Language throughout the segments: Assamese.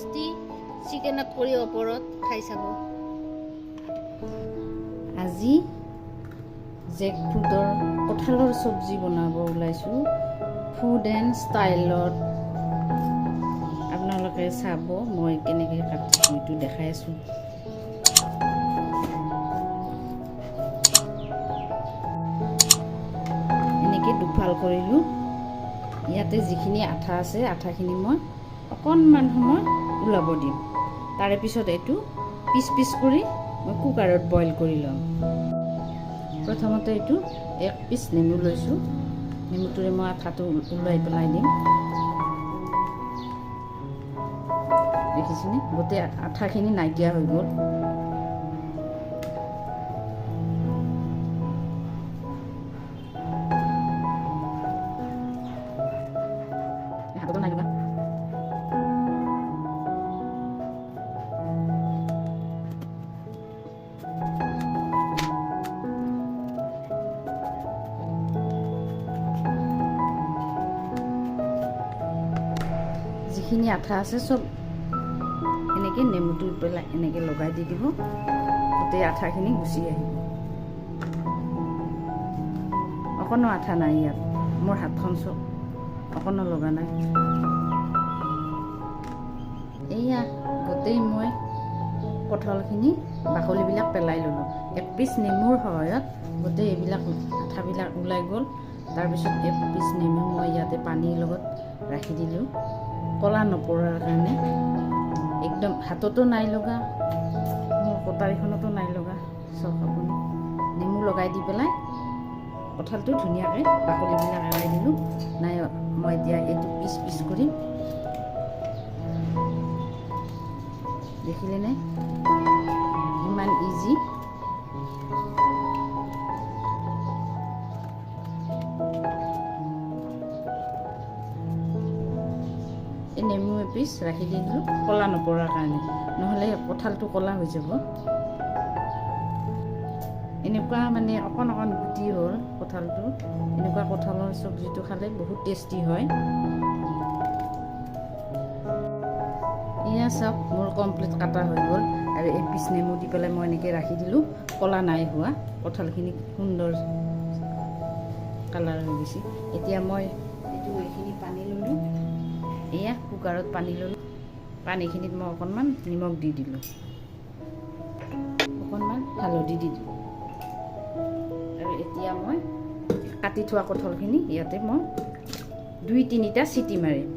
টেষ্টি চিকেনত কৰি ওপৰত খাই চাব। আজি জেকফ্ৰুটৰ কঁঠালৰ চব্জি বনাব ওলাইছোঁ ফুড এণ্ড ষ্টাইলত। আপোনালোকে চাব মই কেনেকৈ কাটিছোঁ, এইটো দেখাই আছোঁ। এনেকৈ দুফাল কৰিলোঁ। ইয়াতে যিখিনি আঠা আছে আঠাখিনি মই অকণমান সময় ওলাব দিম। তাৰে পিছত এইটো পিচ পিচ কৰি মই কুকাৰত বইল কৰি ল'ম। প্ৰথমতে এইটো এক পিচ নেমু লৈছোঁ। নেমুটোৰে মই আঠাটো ওলাই পেলাই দিম। দেখিছেনে গোটেই আঠাখিনি নাইকিয়া হৈ গ'ল। হাততো নাই লগা। যিখিনি আঠা আছে চব এনেকৈ নেমুটো পেলাই এনেকৈ লগাই দি দিব। গোটেই আঠাখিনি গুচি আহিব। অকণো আঠা নাই ইয়াত। মোৰ হাতখন চব অকণো লগা নাই। এয়া গোটেই মই কঁঠালখিনি বাকলিবিলাক পেলাই ল'লোঁ। এক পিচ নেমুৰ সহায়ত গোটেই এইবিলাক আঠাবিলাক ওলাই গ'ল। তাৰপিছত এক পিচ নেমু মই ইয়াতে পানীৰ লগত ৰাখি দিলোঁ ক'লা নপৰাৰ কাৰণে। একদম হাততো নাই লগা, মোৰ কটাৰীখনতো নাই লগা। চাওক আপুনি, নেমু লগাই দি পেলাই কঁঠালটো ধুনীয়াকৈ বাকলিবিলাক এৰাই দিলোঁ। নাই মই এতিয়া এইটো পিচ পিচ কৰিম। দেখিলেনে ইমান ইজি। এই নেমু এপিচ ৰাখি দি দিলোঁ ক'লা নপৰাৰ কাৰণে, নহ'লে কঁঠালটো ক'লা হৈ যাব। এনেকুৱা মানে অকণ অকণ গুটি হ'ল কঁঠালটো। এনেকুৱা কঁঠালৰ চব্জিটো খালে বহুত টেষ্টি হয়। এয়া চাওক মোৰ কমপ্লিট কাটা হৈ গ'ল। আৰু এই পিচ নেমু দি পেলাই মই এনেকৈ ৰাখি দিলোঁ। ক'লা নাই হোৱা, কঁঠালখিনি সুন্দৰ কালাৰ হৈ গৈছে। এতিয়া মই এইখিনি পানী ল'লোঁ। এয়া কুকাৰত পানী ল'লোঁ। পানীখিনিত মই অকণমান নিমখ দি দিলোঁ, অকণমান হালধি দি দিলোঁ। আৰু এতিয়া মই কাটি থোৱা কঁঠালখিনি ইয়াতে মই 2-3টা চিটি মাৰিম।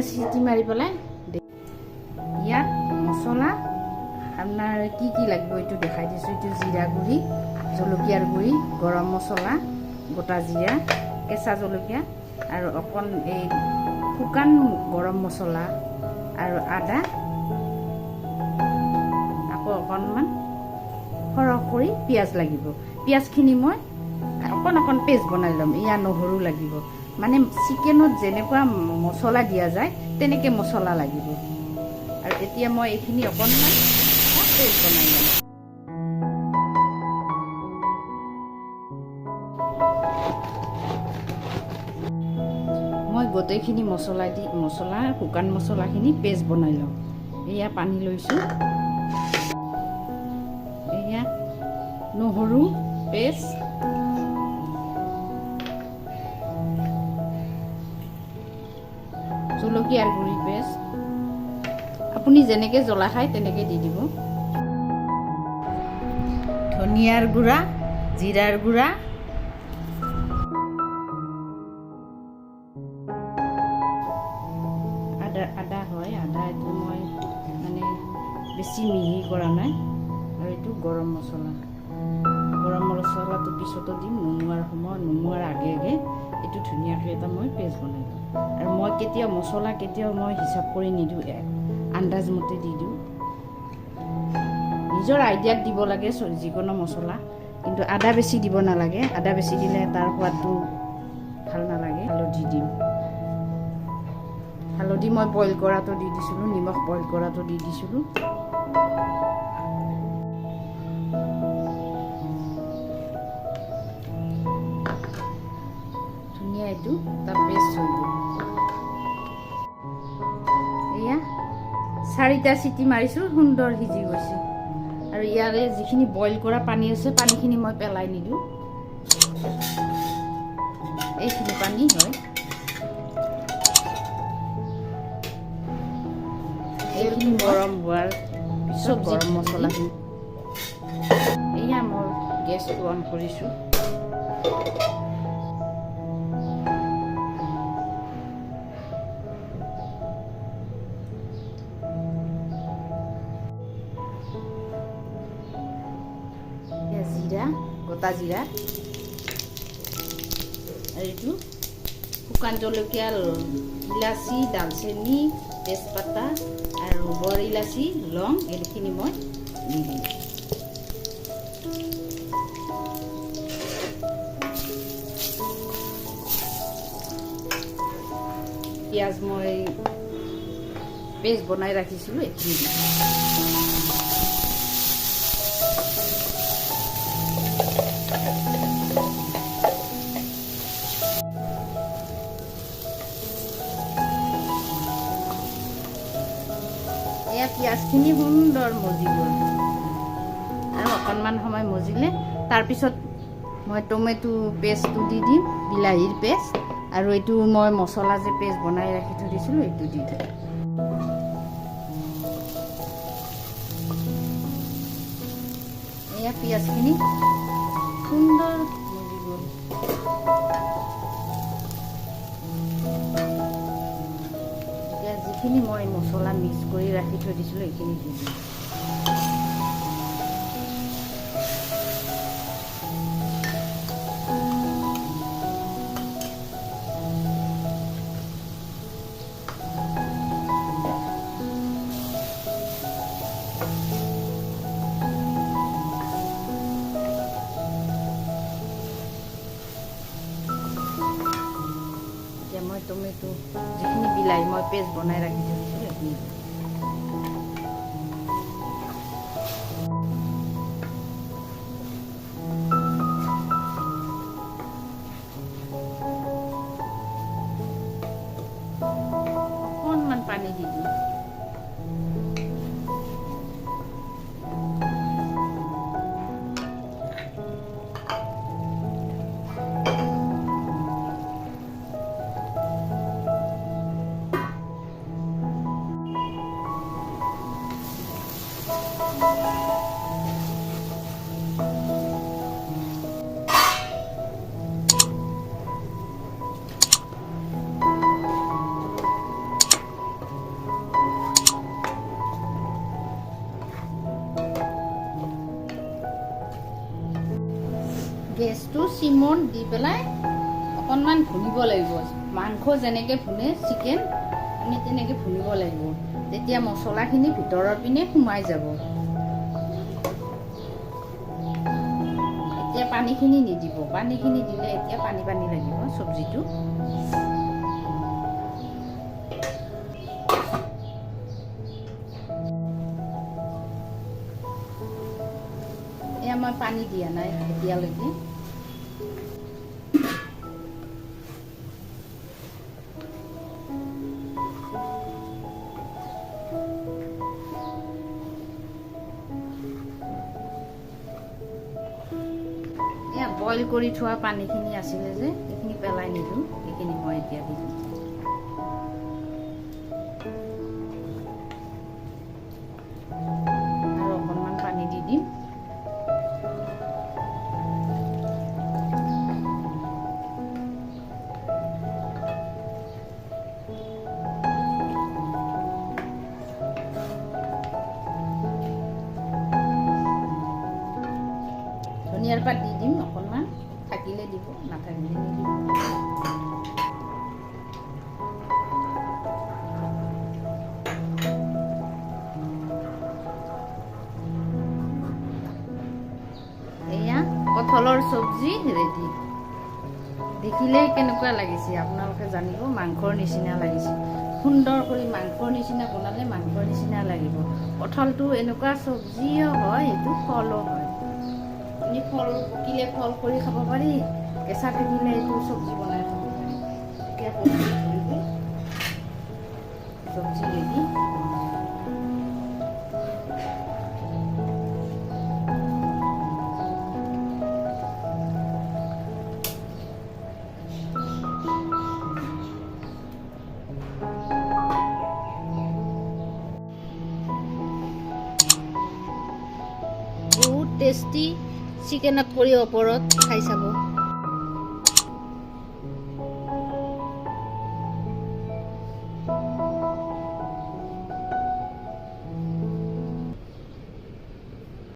চিটি মাৰি পেলাই ইয়াত মছলা আপোনাৰ কি কি লাগিব এইটো দেখাই দিছোঁ। এইটো জিৰা গুড়ি, জলকীয়াৰ গুড়ি, গৰম মছলা, গোটা জিৰা, কেঁচা জলকীয়া আৰু অকণ এই শুকান গৰম মছলা আৰু আদা, আকৌ অকণমান সৰহ কৰি পিঁয়াজ লাগিব। পিঁয়াজখিনি মই অকণ অকণ পেষ্ট বনাই ল'ম। ইয়াৰ নহৰু লাগিব, মানে চিকেনত যেনেকুৱা মছলা দিয়া যায় তেনেকৈ মছলা লাগিব। আৰু এতিয়া মই এইখিনি অকণমান পেষ্ট বনাই ল'ম। মই গোটেইখিনি মছলা শুকান মছলাখিনি পেষ্ট বনাই ল'ম। এয়া পানী লৈছোঁ। এয়া নহৰু পেষ্ট, জলকীয়াৰ গুড়ি পেষ্ট, আপুনি যেনেকৈ জ্বলা খায় তেনেকৈ দি দিব। ধনিয়াৰ গুড়া, জিৰাৰ গুড়া, আদা হয়, আদা এইটো মই মানে বেছি মিহি কৰা নাই। আৰু এইটো গৰম মছলা। গৰম মছলাটো পিছতো দিম, নুমোৱাৰ আগে আগে এইটো ধুনীয়াকৈ এটা মই পেষ্ট বনাই দিম। আৰু মই কেতিয়াও মই হিচাপ কৰি নিদিওঁ, আন্দাজমতে দি দিওঁ। নিজৰ আইডিয়াত দিব লাগে যিকোনো মছলা, কিন্তু আদা বেছি দিব নালাগে। আদা বেছি দিলে তাৰ সোৱাদটো ভাল নালাগে। হালধি দিম। হালধি মই বইল কৰাটো দি দিছিলোঁ, নিমখ বইল কৰাটো দি দিছিলোঁ। ধুনীয়া এইটো এটা পেষ্ট হৈ গ'ল। এয়া 4টা চিটি মাৰিছোঁ, সুন্দৰ সিজি গৈছে। আৰু ইয়াৰে যিখিনি বইল কৰা পানী আছে পানীখিনি মই পেলাই নিদিওঁ, এইখিনি পানী হয়। এইখিনি গৰম হোৱাৰ পিছত গৰম মছলাখিনি, এয়া মই গেছটো অন কৰিছোঁ। জিৰা, গোটা জিৰা, আৰু এইটো শুকান জলকীয়া, ইলাচি, দালচেনি, তেজপাতা আৰু বৰ ইলাচি, লং, এইখিনি মই দি দিম। পিঁয়াজ মই পেষ্ট বনাই ৰাখিছিলোঁ, এইখিনি দিম। এয়া পিঁয়াজখিনি সুন্দৰ মজি গ'ল, আৰু অকণমান সময় মজিলে তাৰপিছত মই টমেটো পেষ্টটো দি দিম, বিলাহীৰ পেষ্ট, আৰু এইটো মই মছলা যে পেষ্ট বনাই ৰাখি থৈ দিছিলোঁ এইটো দি দিম। এয়া পিঁয়াজখিনি সুন্দৰ মজি গ'ল। এতিয়া যিখিনি মই মছলা মিক্স কৰি ৰাখি থৈ দিছিলোঁ এইখিনি দি দিম। মই টমেটো যিখিনি বিলাহী মই পেষ্ট বনাই ৰাখি থৈছিলোঁ সেইখিনি অকণমান পানী দি দিম। গেছটো চিমত দি পেলাই অকণমান ভুনিব লাগিব। মাংস যেনেকৈ ভুনে চিকেন, আমি তেনেকৈ ভুনিব লাগিব, তেতিয়া মছলাখিনি ভিতৰৰ পিনে সোমাই যাব। এতিয়া পানীখিনি নিদিব, পানীখিনি দিলে এতিয়া পানী পানী লাগিব চব্জিটো। এয়া মই পানী দিয়া নাই এতিয়ালৈকে। এয়া বইল কৰি থোৱা পানীখিনি আছিলে যে এইখিনি পেলাই নিদিওঁ, এইখিনি মই এতিয়া দি দিম। আৰু অকণমান পানী দি দিম। ধনিয়াৰ পাত দি দিম অকণমান, থাকিলে দিব, নাথাকিলে নিদিব। এয়া কঁঠালৰ চব্জি ৰেডি। দেখিলে কেনেকুৱা লাগিছে আপোনালোকে জানিব, মাংসৰ নিচিনা লাগিছে। সুন্দৰ কৰি মাংসৰ নিচিনা বনালে মাংসৰ নিচিনা লাগিব। কঁঠালটো এনেকুৱা চব্জিও হয়, এইটো ফলো হয়। আপুনি ফল পকিলে ফল কৰি খাব পাৰি, কেঁচা থাকিলে এইটো চব্জি বনাই খাব পাৰি। এতিয়া চব্জি ৰেডি। বহুত টেষ্টি চিকেনত কৰি ওপৰত খাই চাব।